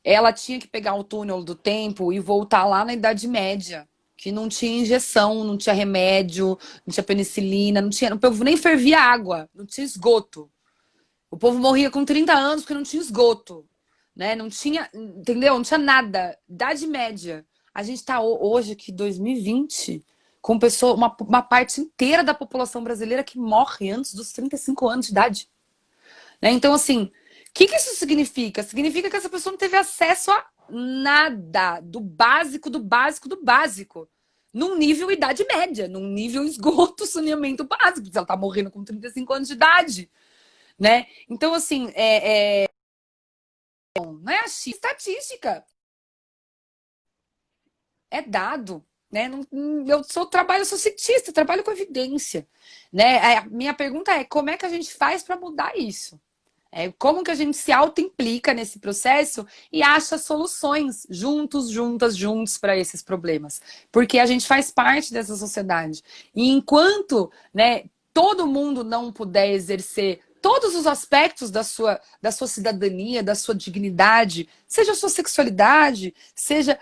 ela tinha que pegar o túnel do tempo e voltar lá na Idade Média, que não tinha injeção, não tinha remédio, não tinha penicilina, o povo nem fervia água, não tinha esgoto. O povo morria com 30 anos porque não tinha esgoto. Né? Não tinha, entendeu? Não tinha nada. Idade média. A gente está hoje aqui, 2020, com uma parte inteira da população brasileira que morre antes dos 35 anos de idade. Né? Então, assim, o que isso significa? Significa que essa pessoa não teve acesso a nada do básico, do básico, do básico. Num nível idade média, num nível esgoto, saneamento básico. Ela está morrendo com 35 anos de idade. Né? Então, assim, não é estatística. É dado. né? Eu sou cientista, trabalho com evidência, né? A minha pergunta é, como é que a gente faz para mudar isso? Como que a gente se auto-implica nesse processo e acha soluções juntos para esses problemas? Porque a gente faz parte dessa sociedade. E enquanto, né, todo mundo não puder exercer todos os aspectos da sua cidadania, da sua dignidade, seja a sua sexualidade, seja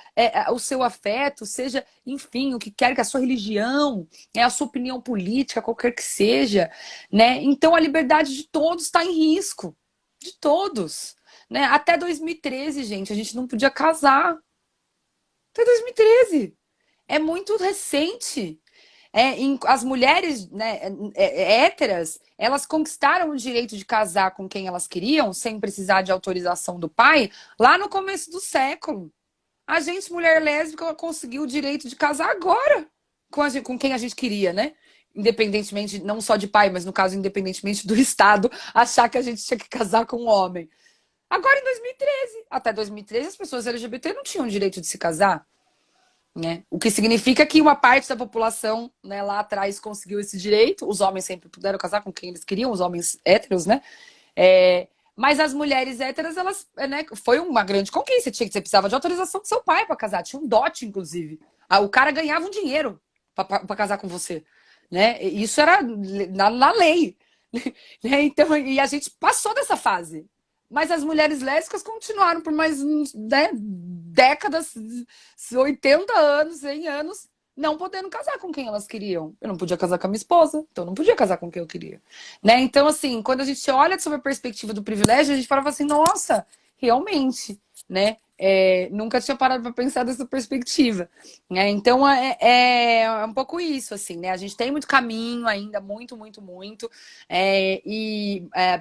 o seu afeto, seja, enfim, o que quer que a sua religião, a sua opinião política, qualquer que seja, né? Então a liberdade de todos está em risco. De todos. Né? Até 2013, gente, a gente não podia casar. Até 2013. É muito recente. As mulheres, né, héteras, elas conquistaram o direito de casar com quem elas queriam, sem precisar de autorização do pai, lá no começo do século. A gente, mulher lésbica, conseguiu o direito de casar agora com quem a gente queria, né? Independentemente, não só de pai, mas no caso, independentemente do Estado, achar que a gente tinha que casar com um homem. Agora, em 2013, até 2013, as pessoas LGBT não tinham direito de se casar. Né? O que significa que uma parte da população, né, lá atrás conseguiu esse direito. Os homens sempre puderam casar com quem eles queriam, os homens héteros, né? Mas as mulheres héteras, elas, né, foi uma grande conquista. Você precisava de autorização do seu pai para casar. Tinha um dote, inclusive. O cara ganhava um dinheiro para casar com você. Né? Isso era na lei. Né? Então, e a gente passou dessa fase. Mas as mulheres lésbicas continuaram por mais décadas, 80 anos, 100 anos, não podendo casar com quem elas queriam. Eu não podia casar com a minha esposa, então eu não podia casar com quem eu queria. Né? Então, assim, quando a gente olha sobre a perspectiva do privilégio, a gente fala assim, nossa, realmente, né? Nunca tinha parado para pensar dessa perspectiva. Né? Então, é um pouco isso, assim, né? A gente tem muito caminho ainda, muito, muito, muito.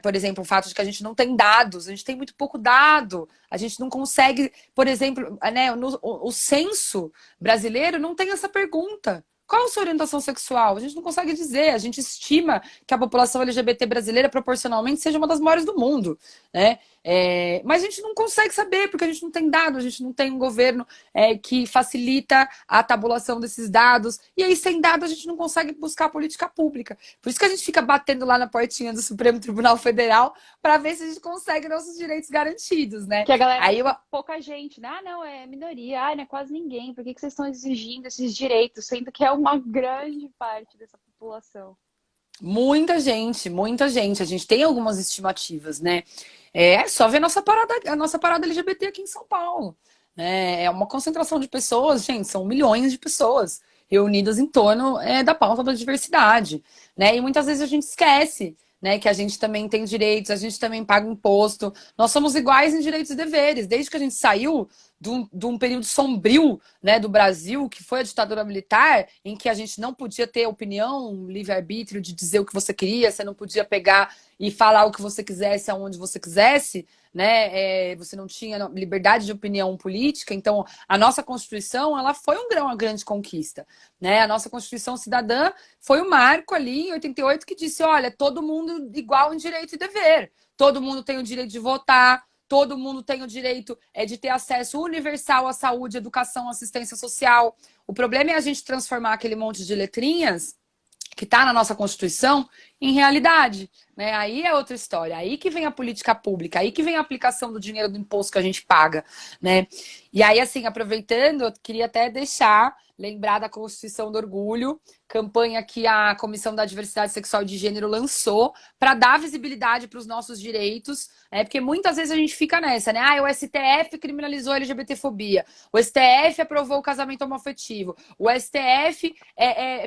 Por exemplo, o fato de que a gente não tem dados, a gente tem muito pouco dado. A gente não consegue, por exemplo, né, o censo brasileiro não tem essa pergunta. Qual a sua orientação sexual? A gente não consegue dizer. A gente estima que a população LGBT brasileira, proporcionalmente, seja uma das maiores do mundo. Né? Mas a gente não consegue saber, porque a gente não tem dados, a gente não tem um governo que facilita a tabulação desses dados. E aí, sem dados, a gente não consegue buscar política pública. Por isso que a gente fica batendo lá na portinha do Supremo Tribunal Federal para ver se a gente consegue nossos direitos garantidos, né? Que a galera, aí pouca gente, né? Ah, não, é minoria, não é quase ninguém. Por que vocês estão exigindo esses direitos, sendo que é uma grande parte dessa população? Muita gente, muita gente. A gente tem algumas estimativas, né? Só ver a nossa parada LGBT aqui em São Paulo. Né? É uma concentração de pessoas, gente, são milhões de pessoas reunidas em torno da pauta da diversidade. Né? E muitas vezes a gente esquece, né, que a gente também tem direitos, a gente também paga imposto. Nós somos iguais em direitos e deveres. Desde que a gente saiu de um período sombrio, né, do Brasil, que foi a ditadura militar, em que a gente não podia ter opinião, livre-arbítrio de dizer o que você queria, você não podia pegar e falar o que você quisesse aonde você quisesse, né? Você não tinha liberdade de opinião política. Então, a nossa Constituição, ela foi uma grande conquista, né? A nossa Constituição cidadã foi o marco ali, em 88, que disse, olha, todo mundo igual em direito e dever. Todo mundo tem o direito de votar, todo mundo tem o direito de ter acesso universal à saúde, educação, assistência social. O problema é a gente transformar aquele monte de letrinhas que está na nossa Constituição em realidade. Né? Aí é outra história. Aí que vem a política pública, aí que vem a aplicação do dinheiro do imposto que a gente paga. Né? E aí, assim, aproveitando, eu queria até lembrar da Constituição do Orgulho, campanha que a Comissão da Diversidade Sexual e de Gênero lançou para dar visibilidade para os nossos direitos, porque muitas vezes a gente fica nessa, né? O STF criminalizou a LGBTfobia, o STF aprovou o casamento homoafetivo, o STF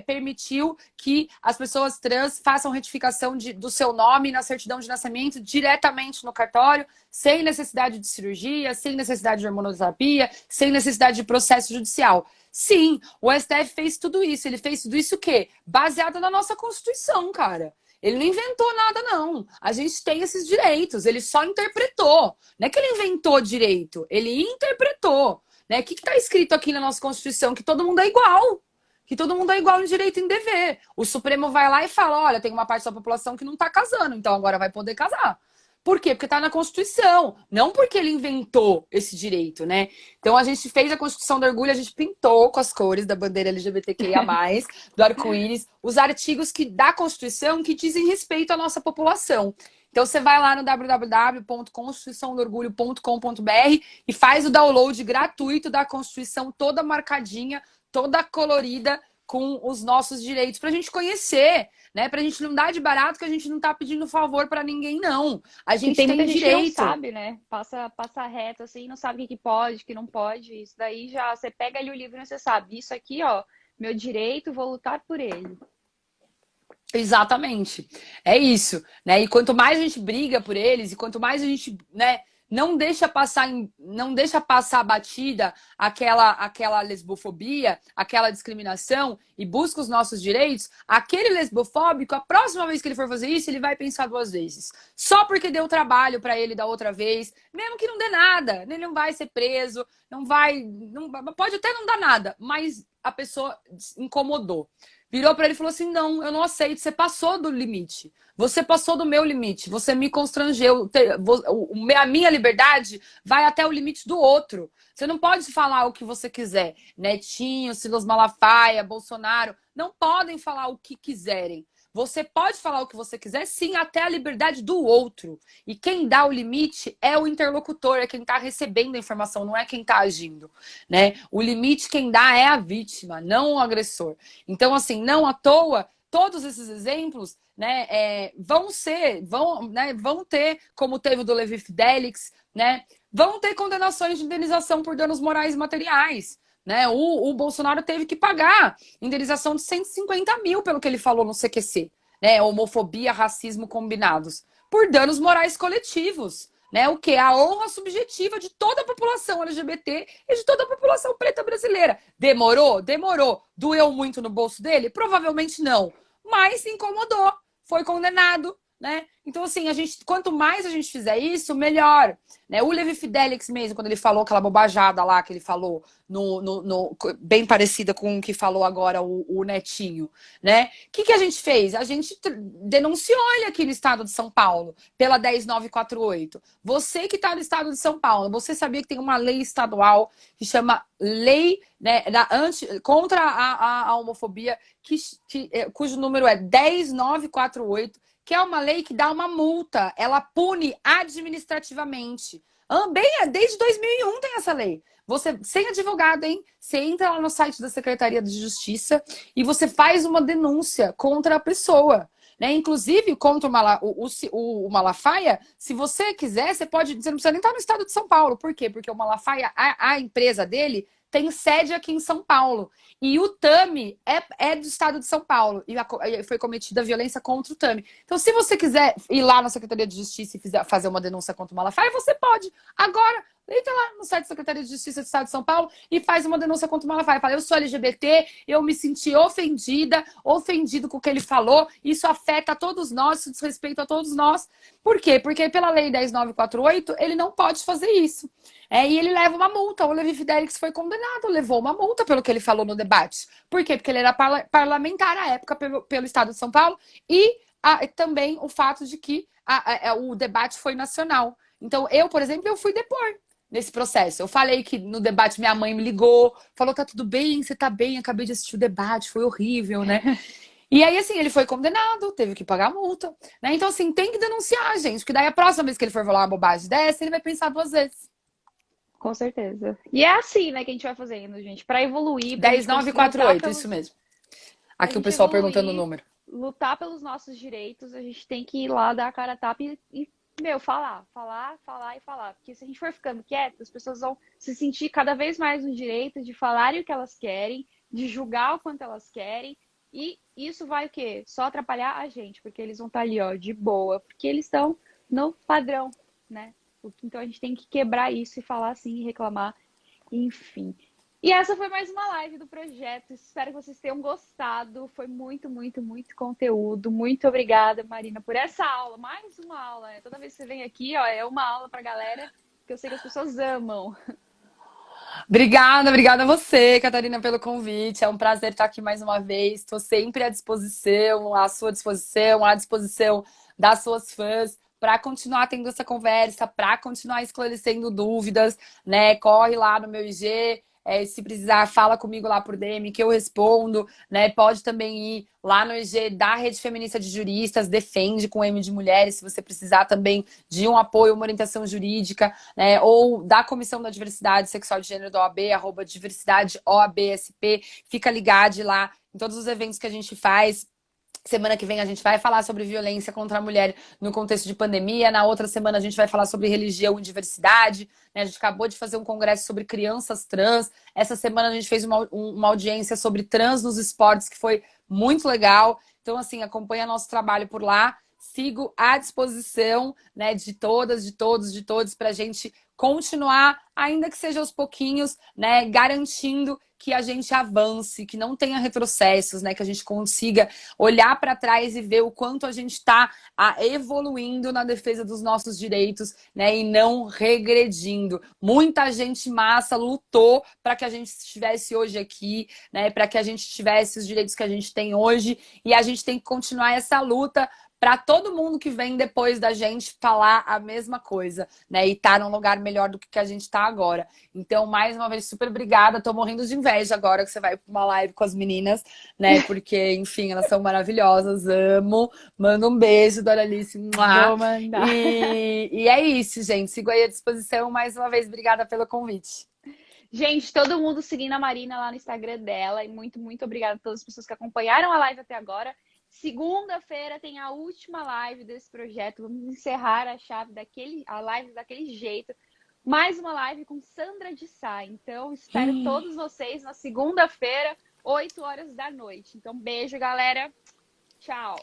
permitiu que as pessoas trans façam retificação do seu nome na certidão de nascimento diretamente no cartório, sem necessidade de cirurgia, sem necessidade de hormonoterapia, sem necessidade de processo judicial. Sim, o STF fez tudo isso. Ele fez tudo isso o quê? Baseado na nossa Constituição, cara. Ele não inventou nada, não. A gente tem esses direitos. Ele só interpretou. Não é que ele inventou direito. Ele interpretou. Né? O que está escrito aqui na nossa Constituição? Que todo mundo é igual. Que todo mundo é igual em direito e em dever. O Supremo vai lá e fala, olha, tem uma parte da população que não está casando, então agora vai poder casar. Por quê? Porque está na Constituição, não porque ele inventou esse direito, né? Então a gente fez a Constituição do Orgulho, a gente pintou com as cores da bandeira LGBTQIA+, do arco-íris, os artigos da Constituição que dizem respeito à nossa população. Então você vai lá no www.constituiçãodoorgulho.com.br e faz o download gratuito da Constituição, toda marcadinha, toda colorida, com os nossos direitos, para a gente conhecer, né? Para a gente não dar de barato que a gente não está pedindo favor para ninguém, não. A gente tem tem muita gente que direito. não sabe, né? Passa reto assim, não sabe o que pode, o que não pode. Isso daí já você pega ali o livro e você sabe. Isso aqui, ó, meu direito, vou lutar por ele. Exatamente. É isso, né? E quanto mais a gente briga por eles, e quanto mais a gente, né, não deixa passar batida aquela lesbofobia, aquela discriminação e busca os nossos direitos, aquele lesbofóbico, a próxima vez que ele for fazer isso, ele vai pensar duas vezes. Só porque deu trabalho para ele da outra vez, mesmo que não dê nada, ele não vai ser preso, pode até não dar nada, mas a pessoa incomodou. Virou para ele e falou assim: não, eu não aceito, você passou do limite. Você passou do meu limite, você me constrangeu. A minha liberdade vai até o limite do outro. Você não pode falar o que você quiser. Netinho, Silas Malafaia, Bolsonaro, não podem falar o que quiserem. Você pode falar o que você quiser, sim, até a liberdade do outro. E quem dá o limite é o interlocutor, é quem está recebendo a informação, não é quem está agindo, né? O limite quem dá é a vítima, não o agressor. Então, assim, não à toa, todos esses exemplos, né, vão ter, como teve o do Levi Fidelix, né? Vão ter condenações de indenização por danos morais e materiais. Né? O Bolsonaro teve que pagar indenização de 150 mil pelo que ele falou no CQC, né? Homofobia, racismo combinados, por danos morais coletivos, né? O que? A honra subjetiva de toda a população LGBT e de toda a população preta brasileira. Demorou? Demorou. Doeu muito no bolso dele? Provavelmente não. Mas incomodou. Foi condenado. Né? Então, assim, quanto mais a gente fizer isso, melhor. Né? O Levi Fidelix mesmo, quando ele falou aquela bobajada lá que ele falou, bem parecida com o que falou agora o Netinho, né? O que a gente fez? A gente denunciou ele aqui no estado de São Paulo, pela 10948. Você que está no estado de São Paulo, você sabia que tem uma lei estadual que chama Lei, né, contra a homofobia, cujo número é 10948, que é uma lei que dá uma multa, ela pune administrativamente. Desde 2001 tem essa lei. Você, sem advogado, hein? Você entra lá no site da Secretaria de Justiça e você faz uma denúncia contra a pessoa. Né? Inclusive, contra o Malafaia, se você quiser, você não precisa nem estar no estado de São Paulo. Por quê? Porque o Malafaia, a empresa dele, tem sede aqui em São Paulo. E o Tami é do estado de São Paulo. E foi cometida violência contra o Tami. Então, se você quiser ir lá na Secretaria de Justiça e fazer uma denúncia contra o Malafaia, você pode. Agora, entra lá no site da Secretaria de Justiça do estado de São Paulo e faz uma denúncia contra o Malafaia. Fala: eu sou LGBT, eu me senti ofendido com o que ele falou. Isso afeta a todos nós, isso desrespeita a todos nós. Por quê? Porque pela lei 10948, ele não pode fazer isso. E ele leva uma multa. O Levi Fidelix foi condenado, levou uma multa pelo que ele falou no debate. Por quê? Porque ele era parlamentar à época pelo estado de São Paulo e também o fato de que o debate foi nacional. Então, por exemplo, eu fui depor nesse processo. Eu falei que no debate minha mãe me ligou, falou: tá tudo bem, você tá bem, acabei de assistir o debate, foi horrível, né? E aí, assim, ele foi condenado, teve que pagar a multa, né? Então, assim, tem que denunciar, gente, porque daí a próxima vez que ele for falar uma bobagem dessa, ele vai pensar duas vezes. Com certeza. E é assim, né, que a gente vai fazendo, gente, para evoluir. 10948, isso mesmo. Aqui o pessoal evoluir, perguntando o número. Lutar pelos nossos direitos, a gente tem que ir lá dar a cara a tapa e falar. Porque se a gente for ficando quieto, as pessoas vão se sentir cada vez mais no direito de falarem o que elas querem, de julgar o quanto elas querem. E isso vai o quê? Só atrapalhar a gente, porque eles vão estar ali, ó, de boa, porque eles estão no padrão, né? Então a gente tem que quebrar isso e falar assim, reclamar, enfim. E essa foi mais uma live do projeto. Espero que vocês tenham gostado. Foi muito, muito, muito conteúdo. Muito obrigada, Marina, por essa aula. Mais uma aula, né? Toda vez que você vem aqui, ó, é uma aula pra galera que eu sei que as pessoas amam. Obrigada a você, Catarina, pelo convite. É um prazer estar aqui mais uma vez. Estou sempre à disposição, à sua disposição, à disposição das suas fãs. para continuar tendo essa conversa, para continuar esclarecendo dúvidas, né? Corre lá no meu IG. Se precisar, fala comigo lá por DM que eu respondo, né? Pode também ir lá no IG da Rede Feminista de Juristas, Defende com M de Mulheres, se você precisar também de um apoio, uma orientação jurídica, né? Ou da Comissão da Diversidade Sexual e de Gênero da OAB, @diversidade OABSP. Fica ligado lá em todos os eventos que a gente faz. Semana que vem a gente vai falar sobre violência contra a mulher no contexto de pandemia. Na outra semana a gente vai falar sobre religião e diversidade. Né? A gente acabou de fazer um congresso sobre crianças trans. Essa semana a gente fez uma audiência sobre trans nos esportes, que foi muito legal. Então, assim, acompanha nosso trabalho por lá. Sigo à disposição, né, de todas, de todos, de todos, para a gente continuar, ainda que seja aos pouquinhos, né, garantindo que a gente avance, que não tenha retrocessos, né, que a gente consiga olhar para trás e ver o quanto a gente está evoluindo na defesa dos nossos direitos, né, e não regredindo. Muita gente massa lutou para que a gente estivesse hoje aqui, né, para que a gente tivesse os direitos que a gente tem hoje, e a gente tem que continuar essa luta para todo mundo que vem depois da gente falar a mesma coisa, né? E tá num lugar melhor do que a gente tá agora. Então, mais uma vez, super obrigada. Tô morrendo de inveja agora que você vai para uma live com as meninas, né? Porque, enfim, elas são maravilhosas. Amo. Manda um beijo, Doralice. Vou mandar. E é isso, gente. Sigo aí à disposição. Mais uma vez, obrigada pelo convite. Gente, todo mundo seguindo a Marina lá no Instagram dela. E muito, muito obrigada a todas as pessoas que acompanharam a live até agora. Segunda-feira tem a última live desse projeto. Vamos encerrar a live daquele jeito. Mais uma live com Sandra de Sá. Então, espero todos vocês na segunda-feira, 8 horas da noite. Então, beijo, galera. Tchau.